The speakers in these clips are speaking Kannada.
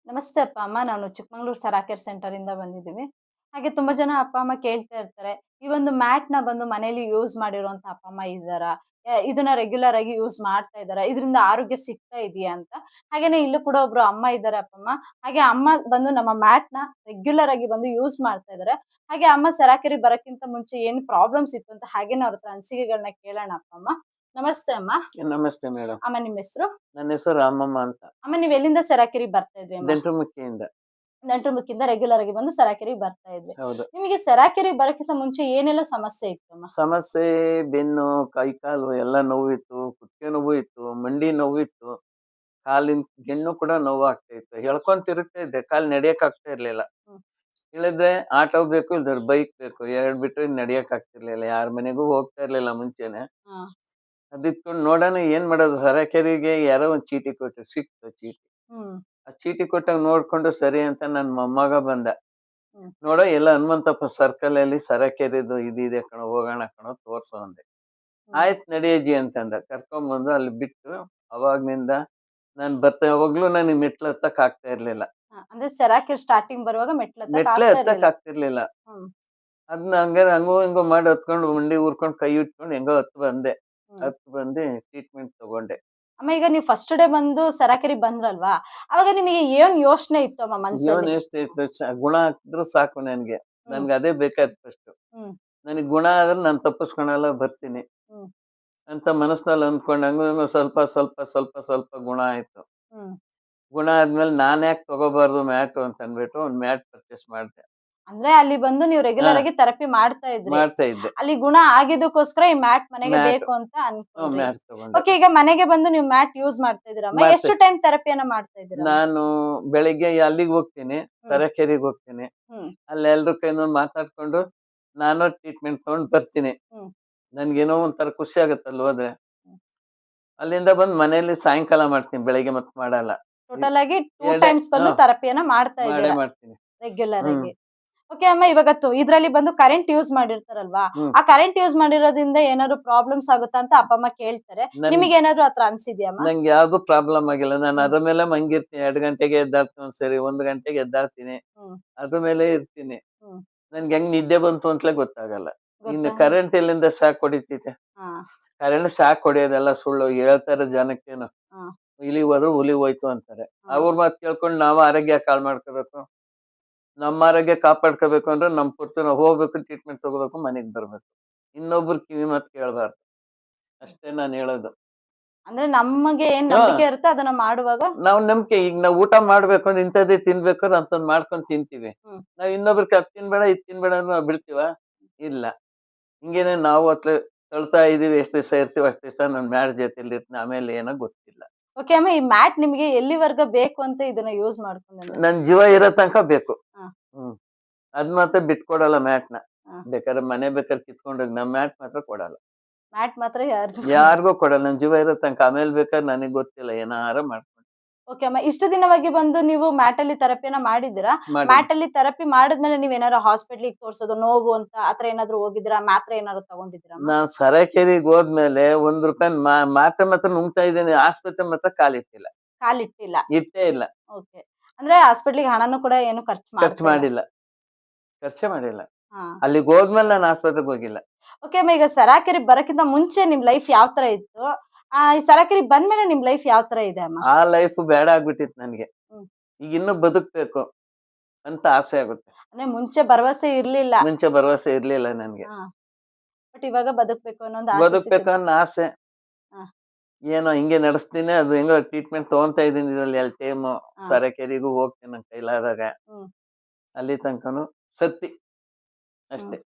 ನಮಸ್ತೆ ಅಪ್ಪ ಅಮ್ಮ. ನಾನು ಚಿಕ್ಕಮಂಗ್ಳೂರು ಸರಾ ಕೇರ್ ಸೆಂಟರ್ ಇಂದ ಬಂದಿದ್ದೀವಿ. ಹಾಗೆ ತುಂಬಾ ಜನ ಅಪ್ಪ ಅಮ್ಮ ಕೇಳ್ತಾ ಇರ್ತಾರೆ, ಈ ಒಂದು ಮ್ಯಾಟ್‌ನ ಬಂದು ಮನೇಲಿ ಯೂಸ್ ಮಾಡಿರುವಂತ ಅಪ್ಪ ಅಮ್ಮ ಇದ್ದಾರಾ? ಇದನ್ನ ರೆಗ್ಯುಲರ್ ಆಗಿ ಯೂಸ್ ಮಾಡ್ತಾ ಇದ್ದಾರಾ? ಇದರಿಂದ ಆರೋಗ್ಯ ಸಿಗ್ತಾ ಇದೆಯಾ ಅಂತ. ಹಾಗೇನೆ ಇಲ್ಲೂ ಕೂಡ ಒಬ್ರು ಅಮ್ಮ ಇದ್ದಾರೆ ಅಪ್ಪ ಅಮ್ಮ. ಹಾಗೆ ಅಮ್ಮ ಬಂದು ನಮ್ಮ ಮ್ಯಾಟ್‌ನ ರೆಗ್ಯುಲರ್ ಆಗಿ ಬಂದು ಯೂಸ್ ಮಾಡ್ತಾ ಇದ್ದಾರೆ. ಹಾಗೆ ಅಮ್ಮ ಸರಾಕೆರಿಗೆ ಬರಕ್ಕಿಂತ ಮುಂಚೆ ಏನು ಪ್ರಾಬ್ಲಮ್ಸ್ ಇತ್ತು ಅಂತ ಹಾಗೇನೆ ಅವ್ರ ಹತ್ರ ಅನಿಸಿಕೆಗಳನ್ನ ಕೇಳೋಣ ಅಪ್ಪ ಅಮ್ಮ. ನಮಸ್ತೆ ಅಮ್ಮ. ನಮಸ್ತೆ ಮೇಡಮ್. ಅಮ್ಮ ನಿಮ್ಮ ಹೆಸರು? ನನ್ನ ಹೆಸರು ರಾಮಮ್ಮ ಅಂತ. ಅಮ್ಮ ನೀವು ಎಲ್ಲಿಂದ ಸರಾಕೆರಿಗೆ ಬರ್ತಾ ಇದ್ರಿ ಅಮ್ಮ? ದಂಟುಮುಖಿಯಿಂದ. ನೆಂಟ್ರುಮುಕ್ಕಿಂದ ರೆಗ್ಯುಲರ್ ಆಗಿ ಬಂದು ಸರಾಕೆರಿಗೆ ಬರ್ತಾ ಇದ್ರಿ. ಹೌದು. ನಿಮಗೆ ಸರಾಕೆರಿಗೆ ಬರಕ್ಕಿಂತ ಮುಂಚೆ ಏನೆಲ್ಲ ಸಮಸ್ಯೆ ಇತ್ತಮ್ಮ? ಸಮಸ್ಯೆ ಬೆನ್ನು, ಕೈ ಕಾಲು ಎಲ್ಲ ನೋವಿತ್ತು, ಕುತ್ತಿಗೆ ನೋವು ಇತ್ತು, ಮಂಡಿ ನೋವಿತ್ತು, ಕಾಲಿನ ಗೆಣ್ಣು ಕೂಡ ನೋವಾಗ್ತಾ ಇತ್ತು. ಎಳ್ಕೊಂಡ್ ತಿರುಗ್ತಾ ಇದ್ದೆ, ಕಾಲ್ ನಡಿಯಕ್ ಆಗ್ತಾ ಇರ್ಲಿಲ್ಲ. ಹ್ಮ್. ಇಳಿದ್ರೆ ಆಟೋ ಬೇಕು, ಇಲ್ದಿದ್ರೆ ಬೈಕ್ ಬೇಕು. ಎರಡ್ ಬಿಟ್ರೆ ನಡಿಯಕ್ ಆಗ್ತಿರ್ಲಿಲ್ಲ. ಯಾರ್ ಮನೆಗೂ ಹೋಗ್ತಾ ಇರ್ಲಿಲ್ಲ ಮುಂಚೆನೆ. ಹಾ. ಅದಿಟ್ಕೊಂಡ್ ನೋಡೋಣ ಏನ್ ಮಾಡೋದು, ಸರಾಕೆರಿಗೆ ಯಾರೋ ಒಂದ್ ಚೀಟಿ ಕೊಟ್ರು, ಸಿಕ್ತು ಚೀಟಿ. ಹ್ಮ್. ಆ ಚೀಟಿ ಕೊಟ್ಟಾಗ ನೋಡ್ಕೊಂಡು ಸರಿ ಅಂತ ನನ್ ಮೊಮ್ಮಗ ಬಂದ. ಹ್ಮ್. ನೋಡೋ ಎಲ್ಲ ಹನುಮಂತಪ್ಪ ಸರ್ಕಲ್ ಅಲ್ಲಿ ಸರಕೆರಿದು ಇದಿದೆ ಕಣೋ, ಹೋಗೋಣ ಕಣೋ ತೋರ್ಸು ಅಂದೆ. ಹ್ಮ್. ಆಯ್ತು ನಡಿಯಜ್ಜಿ ಅಂತಂದ. ಕರ್ಕೊಂಬಂದು ಅಲ್ಲಿ ಬಿಟ್ಟು ಅವಾಗ್ನಿಂದ ನಾನ್ ಯಾವಾಗ್ಲೂ ನನಗೆ ಮೆಟ್ಲು ಹತ್ತಕ್ ಆಗ್ತಾ ಇರ್ಲಿಲ್ಲ. ಅಂದ್ರೆ ಸರಾಕೆರ್ ಸ್ಟಾರ್ಟಿಂಗ್ ಬರುವಾಗ ಮೆಟ್ಲು ಹತ್ತಕ್ ಮೆಟ್ಲೆ ಆಗ್ತಾ ಹತ್ತಕ್ ಇರ್ಲಿಲ್ಲ. ಆಗ್ತಿರ್ಲಿಲ್ಲ. ಹ್ಮ್. ಅದ್ನ ಹಂಗಾರೆ ಹಂಗೋ ಹಿಂಗೋ ಮಾಡಿ ಹತ್ಕೊಂಡು ಮಂಡಿ ಊರ್ಕೊಂಡು ಕೈ ಇಟ್ಕೊಂಡು ಹೆಂಗೋ ಹತ್ ಬಂದೆ. ಹ್ಮ್. ಹತ್ ಬಂದು ಟ್ರೀಟ್ಮೆಂಟ್ ತಗೊಂಡೆ. ಅಮ್ಮ ಈಗ ನೀವು ಫಸ್ಟ್ ಡೇ ಬಂದು ಸರಾಕೆರಿಗೆ ಬಂದ್ರಲ್ವಾ? ಅವಾಗ ನಿಮಗೆ ಏನ್ ಯೋಚನೆ ಇತ್ತು ಅಮ್ಮ ಜೀವನ ಮನ್ಸಲ್ಲಿ? ಎಷ್ಟು ಇತ್ತು, ಗುಣ ಹಾಕಿದ್ರು ಸಾಕು ನನ್ಗೆ. ಹ್ಮ್. ನನ್ಗೆ ಅದೇ ಬೇಕಾದ್ ಫಸ್ಟ್. ಹ್ಮ್. ನನಗ್ ಗುಣ ಆದ್ರೆ ನಾನ್ ತಪ್ಪಿಸ್ಕೊಳಲ್ಲ, ಬರ್ತೀನಿ ಹ್ಮ್. ಅಂತ ಮನಸ್ನಲ್ಲಿ ಅಂದ್ಕೊಂಡು ಹಂಗ ಸ್ವಲ್ಪ ಸ್ವಲ್ಪ ಸ್ವಲ್ಪ ಸ್ವಲ್ಪ ಗುಣ ಆಯ್ತು. ಹ್ಮ್. ಗುಣ ಆದ್ಮೇಲೆ ನಾನ್ ಯಾಕೆ ತಗೋಬಾರ್ದು ಮ್ಯಾಟು ಅಂತ ಅಂದ್ಬಿಟ್ಟು ಒಂದ್ ಮ್ಯಾಟ್ ಪರ್ಚೇಸ್ ಮಾಡ್ದೆ. ಅಂದ್ರೆ ಅಲ್ಲಿ ಬಂದು ನೀವು ಹಾ, ರೆಗ್ಯುಲರ್ ಆಗಿ ಥೆರಪಿ ಮಾಡ್ತಾ ಇದ್ರಿ. ಮಾಡ್ತಾ ಇದ್ದೆ. ಅಲ್ಲಿ ಗುಣ ಆಗಿದ್ದಕ್ಕೋಸ್ಕರ ಈ ಮ್ಯಾಟ್ ಮನೆಗೆ ಮ್ಯಾಟ್, ಬೇಕು ಅಂತ ಅನ್ಕೊಂಡ್ರಿ. ಮ್ಯಾಟ್ ತಗೊಂಡೆ. ಓಕೆ. ಈಗ ಮನೆಗೆ ಬಂದು ನೀವು ಮ್ಯಾಟ್ ಯೂಸ್ ಮಾಡ್ತಾ ಇದೀರಮ್ಮ? ಮಾಡ್ತೆ ಎಷ್ಟು ಟೈಮ್ ಥೆರಪಿಯನ್ನ ಮಾಡ್ತಾ ಇದೀರಮ್ಮ? ನಾನು ಬೆಳಿಗ್ಗೆ ಅಲ್ಲಿಗೆ ಹೋಗ್ತೀನಿ, ಹ್ಮ್. ಸರಕೇರಿಗೆ ಹೋಗ್ತೀನಿ. ಹ್ಮ್. ಅಲ್ಲಿ ಎಲ್ರ ಕೈನೂ ಮಾತಾಡ್ಕೊಂಡು ನಾನು ಟ್ರೀಟ್ಮೆಂಟ್ ತಗೊಂಡ್ ಬರ್ತೀನಿ. ಹ್ಮ್. ನನ್ಗೇನೋ ಒಂಥರ ಖುಷಿ ಆಗತ್ತೆ ಅಲ್ಲಿ ಹೋದ್ರೆ. ಹ್ಮ್. ಅಲ್ಲಿಂದ ಬಂದ್ ಮನೇಲಿ ಸಾಯಂಕಾಲ ಮಾಡ್ತೀನಿ, ಬೆಳಿಗ್ಗೆ ಮತ್ತೆ ಮಾಡಲ್ಲ. ಟೋಟಲ್ ಆಗಿ 2 ಎರಡೇ, ಟೈಮ್ಸ್ ಬಂದು ಹಾ, ಥೆರಪಿಯನ್ನ ಮಾಡ್ತಾ ಮಾಡೇ ಇದ್ದೀರಾ ಮಾಡ್ತೀನಿ. ರೆಗ್ಯುಲರ್ ಹ್ಮ್. ಆಗಿ. ಓಕೆ ಅಮ್ಮ, ಇವಾಗ ಇದ್ರಲ್ಲಿ ಬಂದು ಕರೆಂಟ್ ಯೂಸ್ ಮಾಡಿರ್ತಾರಲ್ವಾ? ಹ್ಮ್. ಆ ಕರೆಂಟ್ ಯೂಸ್ ಮಾಡಿರೋದ್ರಿಂದ ಏನಾದ್ರು ಪ್ರಾಬ್ಲಮ್ಸ್ ಆಗುತ್ತಾ ಅಂತ ಅಪ್ಪ ಅಮ್ಮ ಕೇಳ್ತಾರೆ. ನನ್ ನಿಮಗೇನಾದ್ರು ಆತರ ಅನ್ಸಿದ್ಯಾಮ್ಮ? ನಂಗೆ ಯಾವ್ದು ಪ್ರಾಬ್ಲಮ್ ಆಗಿಲ್ಲ. ನಾನು ಹ್ಮ್. ಅದ್ರ ಮೇಲೆ ಮಲಗಿರ್ತೀನಿ. 2 ಗಂಟೆಗೆ ಎದ್ದಾಳ್ತೀನಿ ಒಂದ್ಸರಿ, 1 ಗಂಟೆಗೆ ಎದ್ದಾಳ್ತೀನಿ. ಹ್ಮ್. ಅದ್ರ ಮೇಲೆ ಇರ್ತೀನಿ. ಹ್ಮ್. ನನ್ಗೆ ಹೆಂಗ್ ನಿದ್ದೆ ಬಂತು ಅಂತಲೇ ಗೊತ್ತಾಗಲ್ಲ. ಇನ್ನು ಗೊತ್ತಾ? ಕರೆಂಟ್ ಎಲ್ಲಿಂದ ಶಾಕ್ ಹೊಡಿತೈತೆ? ಹಾ. ಕರೆಂಟ್ ಶಾಕ್ ಹೊಡಿಯೋದೆಲ್ಲ ಸುಳ್ಳು. ಹೇಳ್ತಾರೆ ಜನಕ್ಕೇನು, ಹಾ. ಇಲಿ ಹೋದ್ರು ಹುಲಿ ಹೋಯ್ತು ಅಂತಾರೆ. ಹಾ. ಅವ್ರ ಮಾತು ಕೇಳ್ಕೊಂಡು ನಾವು ಆರೋಗ್ಯ ಹಾಳ್ ಮಾಡ್ಕೋಬೇಕು. ನಮ್ಮ ಆರೋಗ್ಯ ಕಾಪಾಡ್ಕೋಬೇಕು ಅಂದ್ರೆ ನಮ್ ಪುರ್ತು ನಾವು ಹೋಗ್ಬೇಕು, ಟ್ರೀಟ್ಮೆಂಟ್ ತಗೋಬೇಕು, ಮನೆಗ್ ಬರ್ಬೇಕು. ಇನ್ನೊಬ್ರು ಕಿವಿ ಮಾತು ಕೇಳಬಾರ್ದು. ಅಷ್ಟೇ ನಾನು ಹೇಳೋದು. ಅಂದ್ರೆ ನಮಗೆ ಏನ್ ಹಾ, ನಂಬಿಕೆ ಇರುತ್ತೆ ಅದನ್ನ ಮಾಡುವಾಗ. ನಾವು ನಂಬಿಕೆ, ಈಗ ನಾವು ಊಟ ಮಾಡ್ಬೇಕು ಅಂದ್ರೆ ಇಂಥದ್ದೇ ತಿನ್ಬೇಕು ಅಂದ್ರೆ ಅಂತದ್ ಮಾಡ್ಕೊಂಡ್ ತಿಂತೀವಿ. ಹ್ಮ್. ನಾವ್ ಇನ್ನೊಬ್ರಿಗೆ ಅದ್ ತಿನ್ಬೇಡ ಇದ್ ತಿನ್ಬೇಡ ಅಂದ್ರೆ ನಾವ್ ಬಿಡ್ತೀವ? ಇಲ್ಲ. ಹಿಂಗೇನೆ ನಾವು ಅತ್ಲ ತಳ್ತಾ ಇದೀವಿ. ಎಷ್ಟ್ ದಿವಸ ಇರ್ತೀವಿ ಅಷ್ಟ್ ದಿವಸ ನನ್ ಮ್ಯಾಡ್ ಜೊತೆಲಿ ಇರ್ತೀನಿ. ಆಮೇಲೆ ಏನೋ ಗೊತ್ತಿಲ್ಲ. ಓಕೆ ಅಮ್ಮ, ಈ ಮ್ಯಾಟ್ ನಿಮಗೆ ಎಲ್ಲಿವರೆಗ ಬೇಕು ಅಂತ ಇದನ್ನ ಯೂಸ್ ಮಾಡ್ಕೊಂಡ್ಬಂದ್ರಿ? ನನ್ ಜೀವ ಇರೋ ತನಕ ಬೇಕು. ಹಾ. ಹ್ಮ್. ಅದ್ ಮಾತ್ರ ಬಿಟ್ಕೊಡಲ್ಲ ಮ್ಯಾಟ್‌ನ. ಹಾ. ಬೇಕಾದ್ರೆ ಮನೆ ಬೇಕಾದ್ರೆ ಕಿತ್ಕೊಂಡೋಗಿ, ನಮ್ ಮ್ಯಾಟ್ ಮಾತ್ರ ಕೊಡಲ್ಲ. ಮ್ಯಾಟ್ ಮಾತ್ರ ಯಾರಿಗೂ ಯಾರಿಗೂ ಕೊಡಲ್ಲ. ನನ್ ಜೀವ ಇರೋ ತನಕ. ಆಮೇಲ್ ಬೇಕಾದ್ರೆ ನನಗ್ ಗೊತ್ತಿಲ್ಲ, ಏನಾರ ಮಾಡ್ಕೊಂಡು. ಓಕೆ ಅಮ್ಮ, ಇಷ್ಟು ದಿನವಾಗಿ ಬಂದು ನೀವು ಮ್ಯಾಟ್ ಅಲ್ಲಿ ಥೆರಪಿಯನ್ನ ಮಾಡಿದ್ದೀರಾ? ಮಾಡಿ. ಮ್ಯಾಟ್ ಅಲ್ಲಿ ಥೆರಪಿ ಮಾಡಿದ್ಮೇಲೆ ನೀವೇನಾದ್ರು ಹಾಸ್ಪಿಟ್ಲಿಗೆ ತೋರ್ಸೋದು, ನೋವು ಅಂತ ಆತರ ಏನಾದ್ರು ಹೋಗಿದ್ದೀರಾ? ಮಾತ್ರೆ ಏನಾದ್ರು ತಗೊಂಡಿದ್ದೀರಮ್ಮ? ನಾನ್ ಸರಾಕೆರೆಗ್ ಹೋದ್ಮೇಲೆ ₹1 ಮಾತ್ರೆ ಮಾತ್ರ ನುಂಗ್ತಾ ಇದ್ದೀನಿ. ಆಸ್ಪತ್ರೆ ಮಾತ್ರ ಕಾಲಿಟ್ಟಿಲ್ಲ. ಕಾಲಿಟ್ಟಿಲ್ಲ. ಇಟ್ಟೇ ಇಲ್ಲ. ಓಕೆ. ಅಂದ್ರೆ ಹಾಸ್ಪಿಟ್ಲಿಗೆ ಹಣನೂ ಕೂಡ ಏನು ಖರ್ಚು ಖರ್ಚು ಮಾಡ್ತಾ ಇಲ್ಲ. ಮಾಡಿಲ್ಲ. ಖರ್ಚೇ ಮಾಡಿಲ್ಲ. ಹಾ. ಅಲ್ಲಿಗ್ ಹೋದ್ಮೇಲೆ ನಾನು ಆಸ್ಪತ್ರೆಗೆ ಹೋಗಿಲ್ಲ. ಓಕೆ ಅಮ್ಮ, ಈಗ ಸರಾಕೆರಿ ಬರಕ್ಕಿಂತ ಮುಂಚೆ ನಿಮ್ ಲೈಫ್ ಯಾವ ತರ ಇತ್ತು? ಈ ಸರಾಕೆರಿ ಬಂದ್ಮೇಲೆ ನಿಮ್ ಲೈಫ್ ಯಾವ ತರ ಇದೆ ಅಮ್ಮ? ಆ ಲೈಫ್ ಬೇಡ ಆಗ್ಬಿಟ್ಟಿತ್ತು ನನ್ಗೆ. ಹ್ಮ್. ಈಗ ಇನ್ನೂ ಬದುಕ್ಬೇಕು ಅಂತ ಆಸೆ ಆಗುತ್ತೆ. ಅಂದ್ರೆ ಮುಂಚೆ ಭರವಸೆ ಇರ್ಲಿಲ್ಲ. ಮುಂಚೆ ಭರವಸೆ ಇರ್ಲಿಲ್ಲ ನನ್ಗೆ. ಹಾ. ಬಟ್ ಇವಾಗ ಬದುಕ್ಬೇಕು ಅನ್ನೋ ಒಂದು ಆಸೆ ಬದುಕ್ಬೇಕು ಸಿಕ್ಕಿದೆ. ಅನ್ನೋ ಆಸೆ. ಹಾ. ಏನೋ ಹಿಂಗೆ ನಡೆಸ್ತೀನಿ. ಅದು ಹೆಂಗೋ ಟ್ರೀಟ್ಮೆಂಟ್ ತಗೊಂತಾ ಇದೀನಿ ಇದ್ರಲ್ಲಿ 2 ಟೈಮು. ಹಾ. ಸರಾಕೆರೆಗೂ ಹೋಗ್ತೀನಿ ನನ್ ಕೈಲಾದಾಗ. ಹ್ಮ್. ಅಲ್ಲಿ ತನಕನು ಸತ್ತಿ ಹ್ಮ್. ಅಷ್ಟೇ.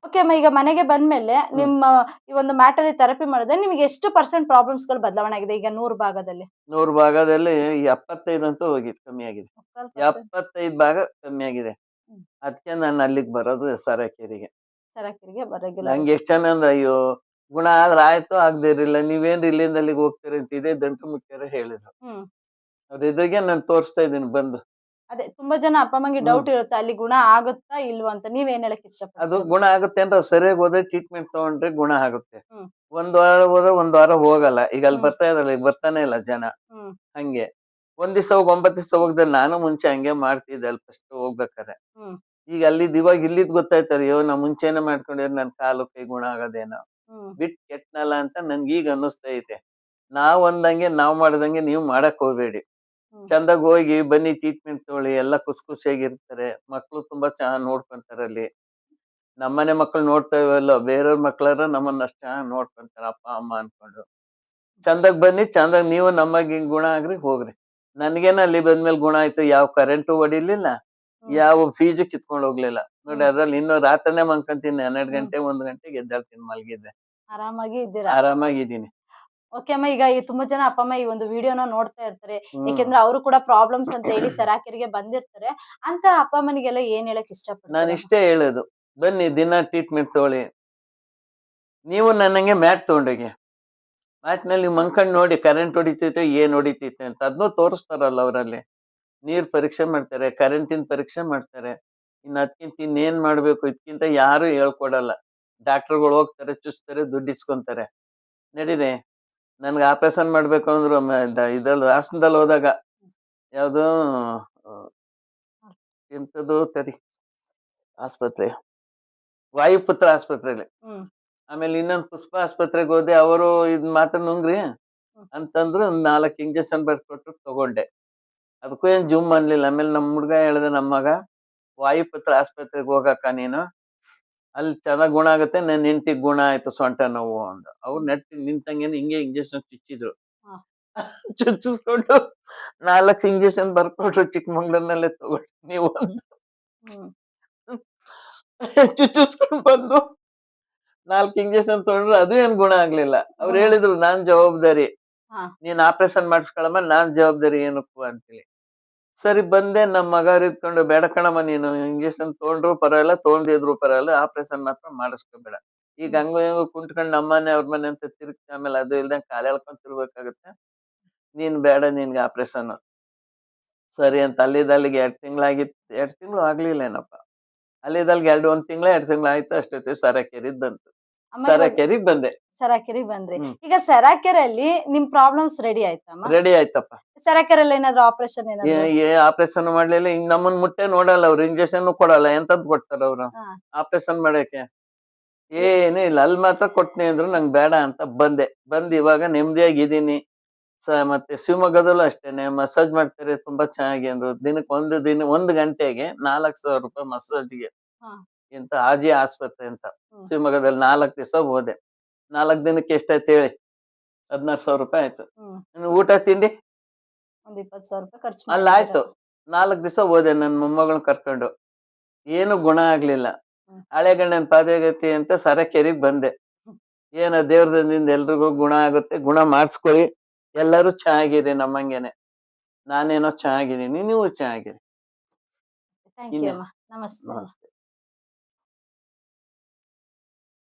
ಓಕೆ ಅಮ್ಮ, ಈಗ ಮನೆಗೆ ಬಂದ್ಮೇಲೆ ಹ್ಮ್. ನಿಮ್ಮ ಈ ಒಂದು ಮ್ಯಾಟ್ ಅಲ್ಲಿ ಥೆರಪಿ ಮಾಡಿದ್ರೆ ನಿಮಗೆ ಎಷ್ಟು ಪರ್ಸೆಂಟ್ ಪ್ರಾಬ್ಲಮ್ಸ್ ಗಳು ಬದಲಾವಣೆ ಆಗಿದೆ ಈಗ 100 ಭಾಗದಲ್ಲಿ? 100 ಭಾಗದಲ್ಲಿ 75 ಅಂತೂ ಹೋಗಿದೆ, ಕಮ್ಮಿ ಆಗಿದೆ. 75%. 75 ಭಾಗ ಕಮ್ಮಿ ಆಗಿದೆ. ಹ್ಮ್. ಅದಕ್ಕೆ ನಾನು ಅಲ್ಲಿಗೆ ಬರೋದು ಸರಾಕೆರೆಗೆ. ಸರಾಕೆರಿಗೆ ರೆಗ್ಯುಲರ್. ನಂಗೆ ಎಷ್ಟ್ ಜನ ಅಂದ್ರೆ, ಅಯ್ಯೋ ಗುಣ ಆದ್ರೆ ಆಯ್ತು, ಆಗದೆ ಇರ್ಲಿಲ್ಲ. ನೀವೇನ್ರಿ ಇಲ್ಲಿಂದ ಅಲ್ಲಿಗೆ ಹೋಗ್ತೀರಿ ಅಂತ ಇದೇ ದಂಟು ಮುಖ್ಯರು ಹೇಳಿದ್ರು. ಹ್ಮ್. ಅವ್ರ ಎದುರಿಗೆ ನಾನು ತೋರಿಸ್ತಾ ಇದ್ದೀನಿ ಬಂದು. ಅದೇ ತುಂಬಾ ಜನ ಅಪ್ಪ ಅಮ್ಮಂಗೆ ಹ್ಮ್. ಡೌಟ್ ಇರುತ್ತೆ ಅಲ್ಲಿ ಗುಣ ಆಗುತ್ತಾ ಇಲ್ವಾ ಅಂತ. ನೀವೇನ್ ಹೇಳಕ್ ಅದು ಇಷ್ಟಪಡ್ತೀರಮ್ಮ? ಗುಣ ಆಗುತ್ತೆ ಅಂತ ಸರಿಯಾಗಿ ಹೋದ್ರೆ, ಟ್ರೀಟ್ಮೆಂಟ್ ತಗೊಂಡ್ರೆ ಗುಣ ಆಗುತ್ತೆ. ಹ್ಮ್. 1 ವಾರ ಹೋದ್ರೆ 1 ವಾರ ಹೋಗಲ್ಲ. ಈಗ ಅಲ್ಲಿ ಹ್ಮ್. ಬರ್ತಾ ಇದಾರಲ್ಲ, ಈಗ ಬರ್ತಾನೆ ಇಲ್ಲ ಜನ. ಹ್ಮ್. ಹಂಗೆ ಒಂದ್ ದಿವ್ಸ ಹೋಗಿ 9 ದಿವ್ಸ ಹೋಗದೆ ನಾನು ಮುಂಚೆ ಹಂಗೆ ಮಾಡ್ತಿದ್ದೆ ಅಲ್ಲಿ ಫಸ್ಟ್ ಹೋಗ್ಬೇಕಾರೆ. ಹ್ಮ್ ಈಗ ಅಲ್ಲಿದ್ ಇವಾಗ ಇಲ್ಲಿದ್ ಗೊತ್ತಾಯ್ತದೆ, ಅಯ್ಯೋ ನಾ ಮುಂಚೆನೆ ಮಾಡ್ಕೊಂಡಿದ್ರೆ ನನ್ ಕಾಲು ಕೈ ಗುಣ ಆಗೋದೇನೋ, ಹ್ಮ್ ಬಿಟ್ ಕೆಟ್ನಲ್ಲ ಅಂತ ನನ್ಗೆ ಈಗ ಅನ್ನಿಸ್ತೈತೆ. ನಾವ್ ಅಂದಂಗೆ ನಾವ್ ಮಾಡ್ದಂಗೆ ನೀವ್ ಮಾಡಕ್ ಹೋಗ್ಬೇಡಿ. ಹ್ಮ್ ಚಂದಾಗ್ ಹೋಗಿ ಬನ್ನಿ ಟ್ರೀಟ್ಮೆಂಟ್ ತಗೊಳ್ಳಿ, ಎಲ್ಲ ಖುಷಿ ಖುಷಿಯಾಗಿರ್ತಾರೆ. ಮಕ್ಳು ತುಂಬಾ ಚೆನ್ನಾಗ್ ನೋಡ್ಕೊಂತಾರೆ ಅಲ್ಲಿ. ನಮ್ಮನೆ ಮಕ್ಳು ನೋಡ್ತಾವಲ್ಲೋ, ಬೇರೆಯವ್ರ ಮಕ್ಳಾರ ನಮ್ಮನ್ನ ಅಷ್ಟ್ ಚೆನ್ನಾಗ್ ನೋಡ್ಕೊಂತಾರ ಅಪ್ಪ ಅಮ್ಮ ಅನ್ಕೊಂಡು. ಚಂದಾಗ್ ಬನ್ನಿ, ಚಂದಾಗ್ ನೀವು ನಮ್ಮಗ್ ಹಿಂಗ್ ಗುಣ ಆಗ್ರಿ ಹೋಗ್ರಿ. ನನ್ಗೇನ ಅಲ್ಲಿ ಬಂದ್ಮೇಲೆ ಗುಣ ಆಯ್ತು, ಯಾವ ಕರೆಂಟು ಹೊಡಿಲಿಲ್ಲ, ಹ್ಮ್ ಯಾವ ಫೀಸು ಕಿತ್ಕೊಂಡ್ ಹೋಗ್ಲಿಲ್ಲ. ನೋಡಿ ಹ್ಮ್ ಅದ್ರಲ್ಲಿ ಇನ್ನೂ ರಾತ್ರಿನೇ ಮಲ್ಕೊಂತೀನಿ, 12 ಹ್ಮ್ ಗಂಟೆ 1 ಗಂಟೆಗೆ ಎದ್ದೇಳ್ತೀನಿ ಮಲ್ಗಿದ್ದೆ. ಆರಾಮಾಗಿ ಇದ್ದೀರಾ. ಆರಾಮಾಗಿದ್ದೀನಿ. ಓಕೆ ಅಮ್ಮ. ಈಗ ಈ ತುಂಬಾ ಜನ ಅಪ್ಪ ಅಮ್ಮ ಈ ಒಂದು ವಿಡಿಯೋನ ನೋಡ್ತಾ ಇರ್ತಾರೆ. ಹ್ಮ್. ಯಾಕೆಂದ್ರೆ ಅವರು ಕೂಡ ಪ್ರಾಬ್ಲಮ್ಸ್ ಅಂತ ಹೇಳಿ ಸರಾಕೆರಿಗೆ ಬಂದಿರ್ತಾರೆ. ಅಂತ ಅಪ್ಪ ಅಮ್ಮನಿಗೆಲ್ಲ ಏನ್ ಹೇಳಕ್ ನಾನ್ ಇಷ್ಟಪಡ್ತೀರಮ್ಮ? ಇಷ್ಟೇ ಹೇಳೋದು, ಬನ್ನಿ ದಿನ ಟ್ರೀಟ್ಮೆಂಟ್ ತಗೊಳ್ಳಿ. ನೀವು ನನ್ನಂಗೆ ಮ್ಯಾಟ್ ತಗೊಂಡೋಗಿ. ಮ್ಯಾಟ್‌ನಲ್ಲಿ ನೀವು ಮಲ್ಕೊಂಡ್ ನೋಡಿ ಕರೆಂಟ್ ಹೊಡಿತೈತೆ, ಏನ್ ಹೊಡಿತೈತೆ ಅಂತ. ಅದ್ನೂ ತೋರಿಸ್ತಾರಲ್ಲ ಅವರಲ್ಲಿ. ನೀರ್ ಪರೀಕ್ಷೆ ಮಾಡ್ತಾರೆ, ಕರೆಂಟಿನ್ ಪರೀಕ್ಷೆ ಮಾಡ್ತಾರೆ. ಇನ್ನು ಅದ್ಕಿಂತ ಇನ್ನೇನ್ ಮಾಡ್ಬೇಕು, ಇದ್ಕಿಂತ ಯಾರು ಹೇಳ್ಕೊಡಲ್ಲ. ಡಾಕ್ಟರ್‌ಗಳು ಹೋಗ್ತಾರೆ, ಚುಚ್ತಾರೆ, ದುಡ್ಡು ಇಸ್ಕೊಂತಾರೆ. ನಡೀರಿ, ನನ್ಗೆ ಆಪರೇಷನ್ ಮಾಡ್ಬೇಕು ಅಂದ್ರು ಇದ್ರಲ್ಲಿ ಹಾಸನದಲ್ಲಿ ಹೋದಾಗ, ಯಾವ್ದೋ ಎಂತದೋ ತಡಿ ಆಸ್ಪತ್ರೆ, ವಾಯುಪುತ್ರ ಆಸ್ಪತ್ರೆಲಿ. ಹ್ಮ್ ಆಮೇಲೆ ಇನ್ನೊಂದ್ ಪುಷ್ಪ ಆಸ್ಪತ್ರೆಗೆ ಹೋದೆ, ಅವರು ಇದ್ ಮಾತ್ರ ನುಂಗ್ರಿ ಹ್ಮ್ ಅಂತಂದ್ರು. 4 ಇಂಜೆಕ್ಷನ್ ಬರ್ಕೊಟ್ರು, ತಗೊಂಡೆ. ಅದಕ್ಕೂ ಏನ್ ಜುಮ್ ಅನ್ಲಿಲ್ಲ. ಆಮೇಲೆ ನಮ್ ಹುಡ್ಗ ಹೇಳ್ದ, ನಮ್ ಮಗ, ವಾಯುಪುತ್ರ ಆಸ್ಪತ್ರೆಗೆ ಹೋಗಕ್ಕ ನೀನು, ಅಲ್ಲಿ ಚೆನ್ನಾಗ್ ಗುಣ ಆಗುತ್ತೆ. ನನ್ ಹೆಂಡ್ತಿಗ್ ಗುಣ ಆಯ್ತು ಸೊಂಟ ನೋವು ಅಂದ. ಅವ್ರು ಹ್ಮ್ ನೆಟ್ ನಿಂತಂಗೇನೆ ಹಿಂಗೆ ಇಂಜೆಕ್ಷನ್ ಚುಚ್ಚಿದ್ರು. ಹ ಚುಚ್ಚಿಸ್ಕೊಂಡು 4 ಇಂಜೆಕ್ಷನ್ ಬರ್ಕೊಟ್ರು, ಚಿಕ್ಕಮಂಗ್ಳೂರ್ನಲ್ಲೇ ತಗೊಂಡು ನೀವು ಅಂತ. ಹ್ಮ್ ಚುಚ್ಚಿಸ್ಕೊಂಡ್ ಬಂದು 4 ಇಂಜೆಕ್ಷನ್ ತಗೊಂಡ್ರು, ಅದು ಏನ್ ಗುಣ ಆಗ್ಲಿಲ್ಲ. ಅವ್ರು ಹ್ಮ್ ಹೇಳಿದ್ರು, ನಾನ್ ಜವಾಬ್ದಾರಿ, ಹಾ ನೀನ್ ಆಪರೇಷನ್ ಮಾಡಿಸ್ಕೊಳಮ್ಮ, ನಾನ್ ಜವಾಬ್ದಾರಿ ಏನಕ್ಕೂ ಅಂತೇಳಿ. ಸರಿ ಬಂದೆ. ನಮ್ ಮಗ ಇದ್ಕೊಂಡು, ಬೇಡ ಕಣಮ್ಮ ನೀನು ಇಂಜೆಕ್ಷನ್ ತಗೊಂಡ್ರು ಪರವಾಗಿಲ್ಲ, ತಗೊಂಡಿದ್ರು ಪರವಾಗಿಲ್ಲ, ಆಪರೇಷನ್ ಮಾತ್ರ ಮಾಡಿಸ್ಕೋಬೇಡ. ಈಗ ಹ್ಮ್ ಹಂಗೋ ಹಿಂಗೋ ಕುಂತ್ಕೊಂಡ್ ನಮ್ಮನೆ ಅವ್ರ ಮನೆ ಅಂತ ತಿರುಗ್ತಿ, ಆಮೇಲೆ ಅದು ಇಲ್ದಂಗೆ ಕಾಲ್ ಎಳ್ಕೊಂಡ್ ತಿರ್ಬೇಕಾಗತ್ತೆ. ನೀನ್ ಬೇಡ, ನಿನ್ಗೆ ಆಪರೇಷನ್. ಸರಿ ಅಂತ ಅಲ್ಲಿದ್ದಲ್ಲಿಗೆ 2 ತಿಂಗಳಾಗಿತ್ತು. 2 ತಿಂಗಳು ಆಗ್ಲಿಲ್ಲೇನಪ್ಪ. ಅಲ್ಲಿದ್ದಲ್ಲಿಗೆ 1 ತಿಂಗಳ 2 ತಿಂಗಳು ಆಯ್ತು ಅಷ್ಟೊತ್ತಿಗೆ ಸರಾಕೆರಿದ್ ಬಂತು. ಅಮ್ಮ. ಇವಾಗ ಸರಾಕೆರಿಗ್ ಬಂದೆ. ಸರಾಕೆರೆಗೆ ಬಂದ್ರಿ. ಹ್ಮ್. ಈಗ ಸರಾಕೆರೆಯಲ್ಲಿ ನಿಮ್ ಪ್ರಾಬ್ಲಮ್ಸ್ ರೆಡಿ ಆಯ್ತಮ್ಮ? ರೆಡಿ ಆಯ್ತಪ್ಪ. ಸರಾಕೆರೆಯಲ್ಲಿ ಏನಾದ್ರು ಆಪರೇಷನ್ ಏ ಏನಾದ್ರು? ಏ ಆಪರೇಷನ್ ಮಾಡ್ಲಿಲ್ಲ. ಹಿಂಗ್ ನಮ್ಮನ್ ಮುಟ್ಟೆ ನೋಡಲ್ಲ ಅವ್ರು, ಇಂಜೆಕ್ಷನ್ ಕೊಡಲ್ಲ. ಎಂತದ್ ಕೊಡ್ತಾರ ಅವ್ರು ಹಾ ಆಪರೇಷನ್ ಮಾಡಕ್ಕೆ? ಏನೂ ಇಲ್ಲ. ಅಲ್ಲಿ ಮಾತ್ರ ಕೊಟ್ನಿ ಅಂದ್ರು, ನಂಗ್ ಬೇಡ ಅಂತ ಬಂದೆ. ಬಂದ್ ಇವಾಗ ನೆಮ್ಮದಿಯಾಗಿದ್ದೀನಿ. ಮತ್ತೆ ಶಿವಮೊಗ್ಗದಲ್ಲೂ ಅಷ್ಟೇನೆ ಮಸಾಜ್ ಮಾಡ್ತಾರೆ, ತುಂಬಾ ಚೆನ್ನಾಗಿ ಅಂದ್ರು. ದಿನಕ್ಕೆ ಒಂದು ಗಂಟೆಗೆ 4,000 ರೂಪಾಯಿ ಮಸಾಜ್‌ಗೆ. ಹಾ ಎಂತ ಆಜಿ ಆಸ್ಪತ್ರೆ ಅಂತ ಹ್ಮ್ ಶಿವಮೊಗ್ಗದಲ್ಲಿ 4 ದಿವಸ ಹೋದೆ. 4 ದಿನಕ್ಕೆ ಎಷ್ಟಾಯ್ತು ಹೇಳಿ? 16,000 ರೂಪಾಯಿ ಆಯ್ತು. ಹ್ಮ್ ಇನ್ನು ಊಟ ತಿಂಡಿ ಒಂದ್ 20,000 ಖರ್ಚು ಅಲ್ಲಿ ಮಾಡಿದ್ದೀರಾ? ಆಯ್ತು. 4 ದಿವಸ ಹೋದೆ ನನ್ ಮೊಮ್ಮಗಳನ್ನ ಕರ್ಕೊಂಡು. ಏನು ಗುಣ ಆಗ್ಲಿಲ್ಲ. ಹ್ಮ್ ಹಳೆ ಗಂಡನ ಪಾದಗತಿ ಅಂತ ಸರಕೇರಿಗೆ ಬಂದೆ. ಹ್ಮ್ ಏನೋ ದೇವ್ರ ದಯದಿಂದ ಎಲ್ರಿಗೂ ಗುಣ ಆಗುತ್ತೆ, ಗುಣ ಮಾಡಿಸ್ಕೊಳ್ಳಿ. ಎಲ್ಲರೂ ಚೆನ್ನಾಗಿರಿ ನಮ್ಮಂಗೆನೆ. ನಾನೇನೋ ಚೆನ್ನಾಗಿದ್ದೀನಿ, ನೀವು ಚೆನ್ನಾಗಿರಿ. ಥ್ಯಾಂಕ್ ಯು ಇನ್ನೇನು. ಅಮ್ಮ. ನಮಸ್ತೆ. ನಮಸ್ತೆ.